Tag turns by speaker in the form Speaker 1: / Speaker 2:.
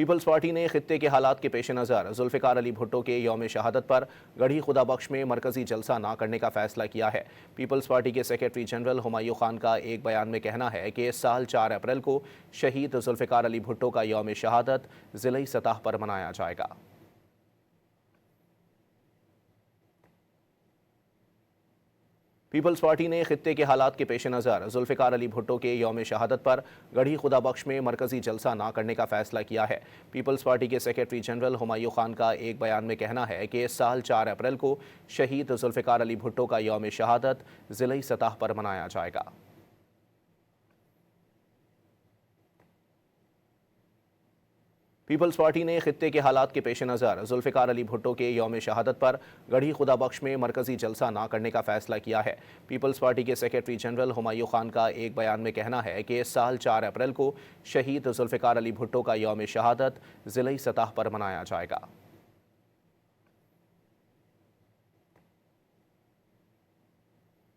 Speaker 1: Peoples party ने खित्ते के हालात के पेश नज़र जुल्फ़िकार अली भुट्टो के यौम शहादत पर गढ़ी खुदाबख्श में मरकजी जलसा न करने का फैसला किया है। पीपल्स पार्टी के सेक्रेटरी जनरल हुमायूं खान का एक बयान में कहना है कि इस साल 4 अप्रैल को शहीद जुल्फ़िकार अली भुट्टो का यौम शहादत ज़िली सतह पर मनाया जाएगा। पीपल्स पार्टी ने खित्ते के हालात के पेश नज़र जुल्फ़िकार अली भुट्टो के यौम शहादत पर गढ़ी खुदाबख्श में मरकजी जलसा न करने का फैसला किया है। पीपल्स पार्टी के सेक्रेटरी जनरल हुमायूं खान का एक बयान में कहना है कि इस साल 4 अप्रैल को शहीद जुल्फ़िकार अली भुट्टो का यौम शहादत ज़िली सतह पर मनाया जाएगा। पीपल्स पार्टी ने खित्ते के हालात के पेश नज़र जुल्फ़िकार अली भुट्टो के यौम शहादत पर गढ़ी खुदाबख्श में मरकजी जलसा न करने का फैसला किया है। पीपल्स पार्टी के सेक्रेटरी जनरल हुमायूं खान का एक बयान में कहना है कि इस साल 4 अप्रैल को शहीद जुल्फ़िकार अली भुट्टो का यौम शहादत ज़िली सतह पर मनाया जाएगा।